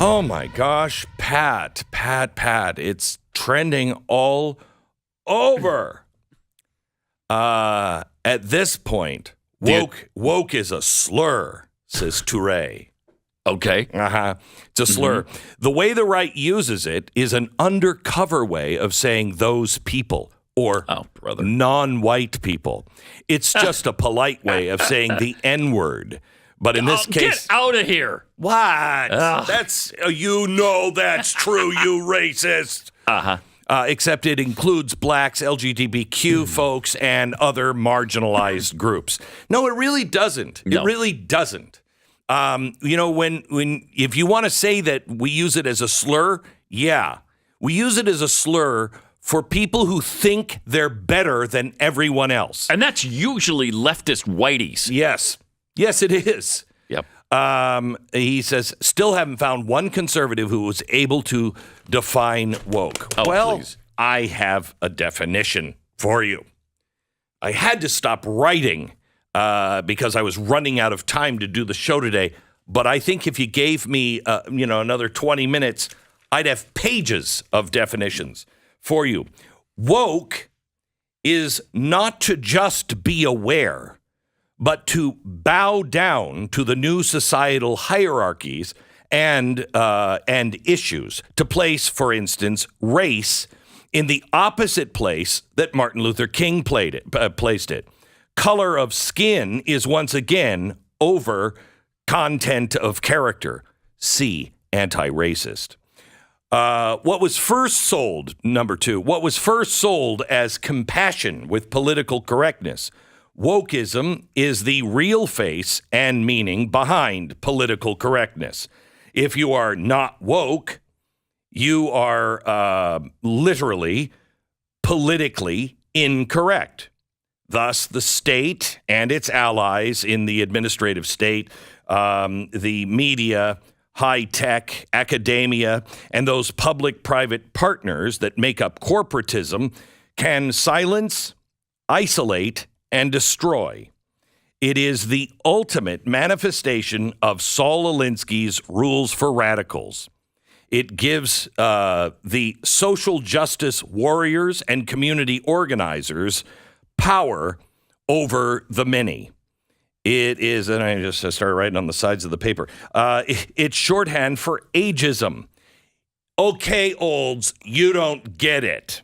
Oh my gosh, Pat. It's trending all over. At this point, woke is a slur, says Touré. Okay. It's a slur. The way the right uses it is an undercover way of saying those people or non-white people. It's just a polite way of saying the N-word. But in this case... Get out of here. What? That's true, you racist. Except it includes blacks, LGBTQ folks, and other marginalized groups. No, it really doesn't. No. It really doesn't. If you want to say that we use it as a slur, yeah. We use it as a slur for people who think they're better than everyone else. And that's usually leftist whiteys. Yes. Yes, it is. Yep. He says, still haven't found one conservative who was able to define woke. Please. I have a definition for you. I had to stop writing because I was running out of time to do the show today. But I think if you gave me, another 20 minutes, I'd have pages of definitions for you. Woke is not to just be aware, but to bow down to the new societal hierarchies and issues, to place, for instance, race in the opposite place that Martin Luther King placed it. Color of skin is once again over content of character. See anti-racist. What was first sold, number 2, what was first sold as compassion with political correctness. Wokism is the real face and meaning behind political correctness. If you are not woke, you are literally politically incorrect. Thus, the state and its allies in the administrative state, the media, high tech, academia, and those public-private partners that make up corporatism can silence, isolate, and destroy. It is the ultimate manifestation of Saul Alinsky's rules for radicals. It gives the social justice warriors and community organizers power over the many. It is, and I just started writing on the sides of the paper, it's shorthand for ageism. Okay, olds, you don't get it.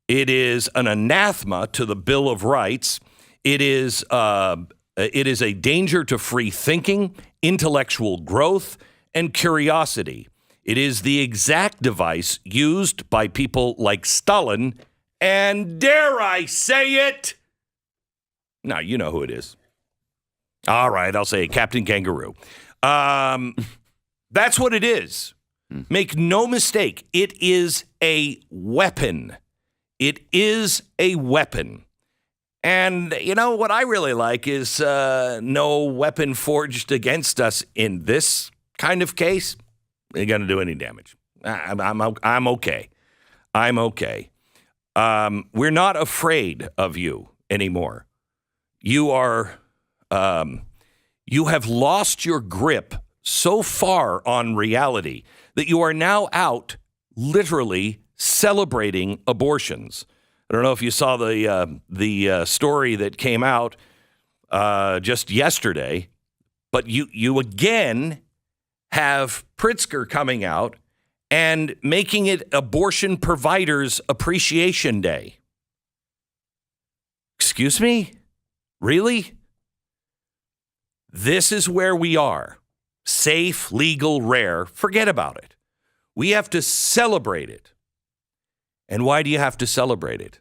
It is an anathema to the Bill of Rights. It is a danger to free thinking, intellectual growth, and curiosity. It is the exact device used by people like Stalin, and dare I say it? Now, you know who it is. All right, I'll say Captain Kangaroo. That's what it is. Make no mistake, it is a weapon. It is a weapon. And, what I really like is no weapon forged against us in this kind of case ain't going to do any damage. I'm okay. I'm okay. We're not afraid of you anymore. You are, you have lost your grip so far on reality that you are now out literally celebrating abortions. I don't know if you saw the story that came out just yesterday, but you again have Pritzker coming out and making it Abortion Providers Appreciation Day. Excuse me? Really? This is where we are. Safe, legal, rare. Forget about it. We have to celebrate it. And why do you have to celebrate it?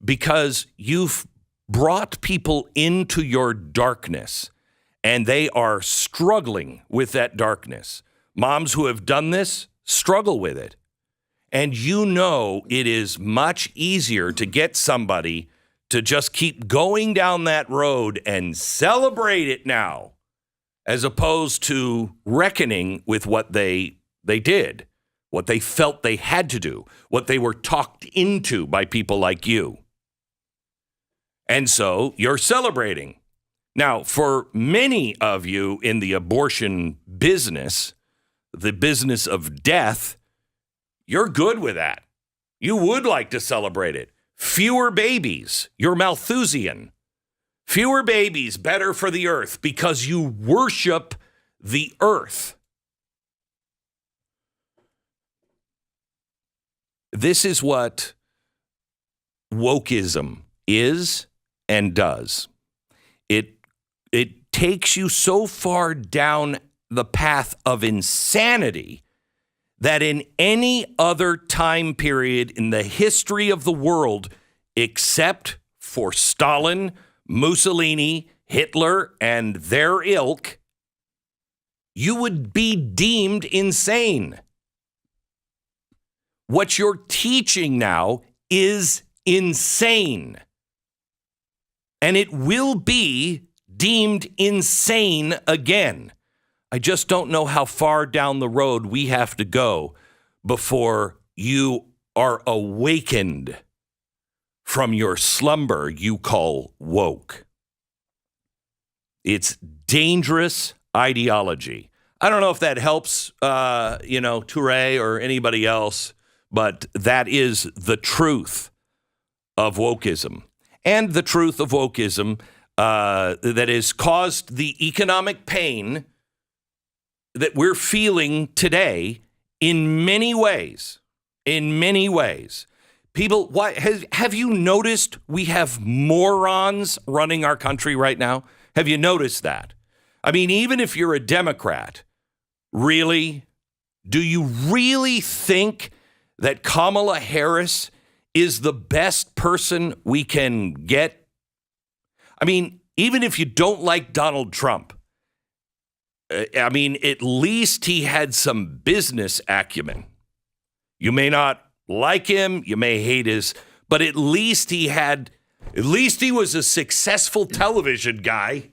Because you've brought people into your darkness, and they are struggling with that darkness. Moms who have done this struggle with it. And it is much easier to get somebody to just keep going down that road and celebrate it now, as opposed to reckoning with what they did, what they felt they had to do, what they were talked into by people like you. And so you're celebrating. Now, for many of you in the abortion business, the business of death, you're good with that. You would like to celebrate it. Fewer babies, you're Malthusian. Fewer babies, better for the earth, because you worship the earth. This is what Wokism is and does. It takes you so far down the path of insanity that in any other time period in the history of the world, except for Stalin, Mussolini, Hitler, and their ilk, you would be deemed insane. What you're teaching now is insane. And it will be deemed insane again. I just don't know how far down the road we have to go before you are awakened from your slumber you call woke. It's dangerous ideology. I don't know if that helps, Touré or anybody else, but that is the truth of wokeism. And the truth of wokeism that has caused the economic pain that we're feeling today in many ways. In many ways. People, have you noticed we have morons running our country right now? Have you noticed that? I mean, even if you're a Democrat, really? Do you really think that Kamala Harris is the best person we can get? I mean, even if you don't like Donald Trump, at least he had some business acumen. You may not like him, you may hate but at least he was a successful television guy.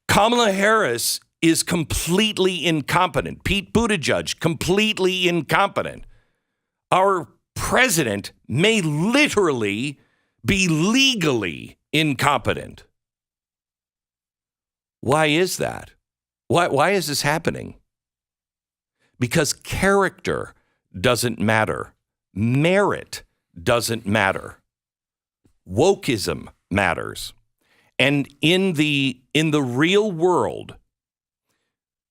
Kamala Harris is completely incompetent. Pete Buttigieg, completely incompetent. Our president may literally be legally incompetent. Why is that? Why is this happening? Because character doesn't matter. Merit doesn't matter. Wokism matters. And in the real world,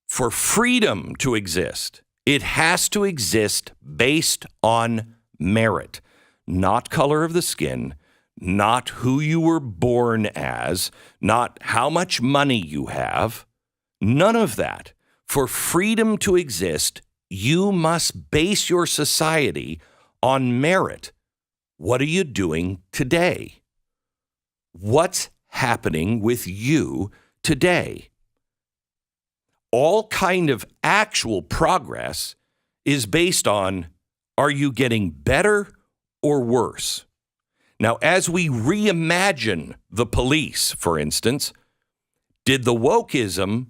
for freedom to exist, it has to exist based on merit, not color of the skin, not who you were born as, not how much money you have, none of that. For freedom to exist, you must base your society on merit. What are you doing today? What's happening with you today? All kind of actual progress is based on, are you getting better or worse? Now, as we reimagine the police, for instance, did the wokeism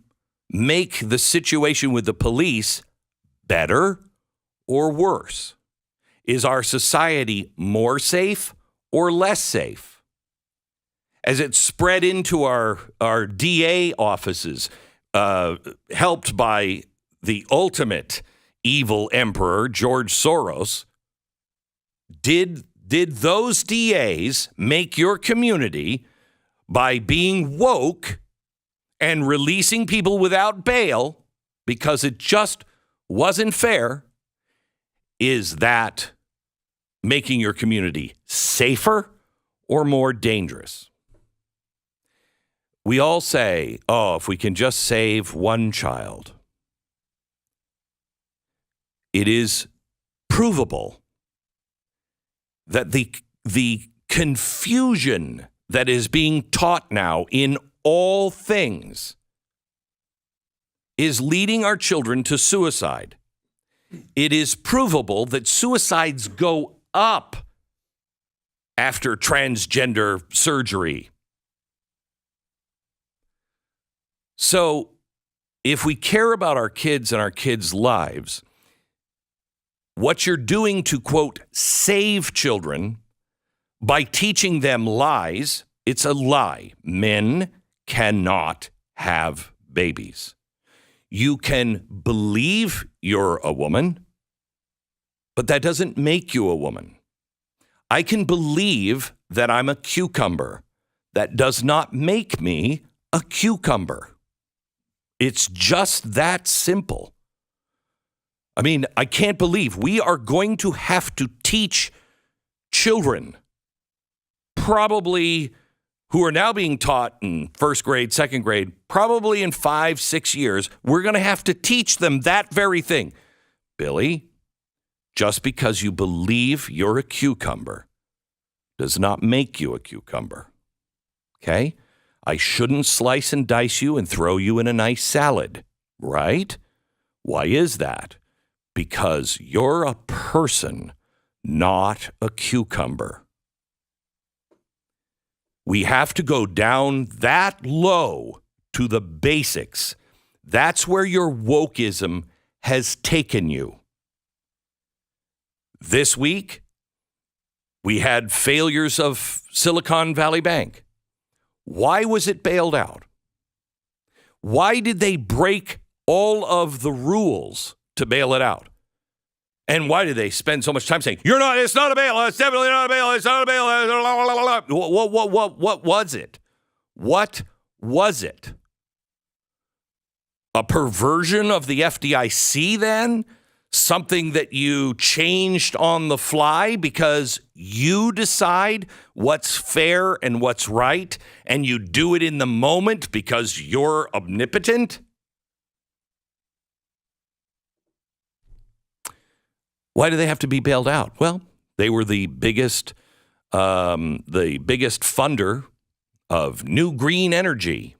make the situation with the police better or worse? Is our society more safe or less safe? As it spread into our DA offices, helped by the ultimate evil emperor, George Soros, did those DAs make your community, by being woke and releasing people without bail because it just wasn't fair, is that making your community safer or more dangerous? We all say, oh, if we can just save one child. It is provable that the confusion that is being taught now in all things is leading our children to suicide. It is provable that suicides go up after transgender surgery. So if we care about our kids and our kids' lives, what you're doing to, quote, save children by teaching them lies, it's a lie. Men cannot have babies. You can believe you're a woman, but that doesn't make you a woman. I can believe that I'm a cucumber. That does not make me a cucumber. It's just that simple. I mean, I can't believe we are going to have to teach children, probably who are now being taught in first grade, second grade, probably in 5-6 years, we're going to have to teach them that very thing. Billy, just because you believe you're a cucumber does not make you a cucumber. Okay? I shouldn't slice and dice you and throw you in a nice salad, right? Why is that? Because you're a person, not a cucumber. We have to go down that low to the basics. That's where your wokism has taken you. This week, we had failures of Silicon Valley Bank. Why was it bailed out? Why did they break all of the rules to bail it out? And why did they spend so much time saying, it's not a bail, it's definitely not a bail, it's not a bail, what was it? What was it? A perversion of the FDIC then? Something that you changed on the fly because you decide what's fair and what's right, and you do it in the moment because you're omnipotent? Why do they have to be bailed out? Well, they were the biggest funder of new green energy.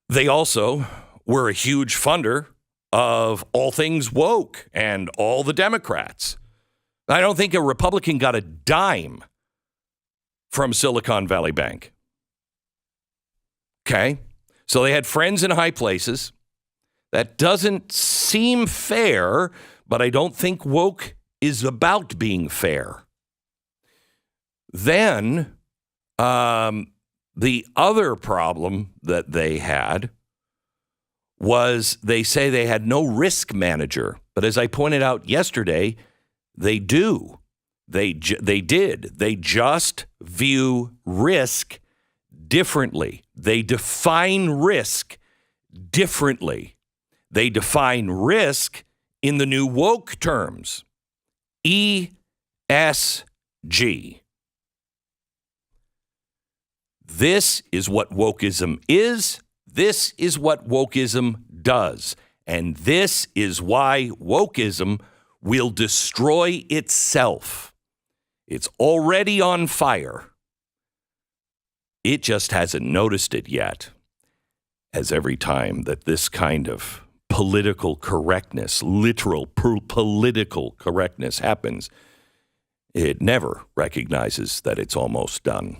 They also were a huge funder of all things woke and all the Democrats. I don't think a Republican got a dime from Silicon Valley Bank. Okay, so they had friends in high places. That doesn't seem fair, but I don't think woke is about being fair. Then the other problem that they had was they say they had no risk manager. But as I pointed out yesterday, they do. They did. They just view risk differently. They define risk differently. They define risk in the new woke terms. ESG. This is what wokeism is. This is what wokeism does. And this is why wokeism will destroy itself. It's already on fire. It just hasn't noticed it yet. As every time that this kind of political correctness, literal political correctness happens, it never recognizes that it's almost done.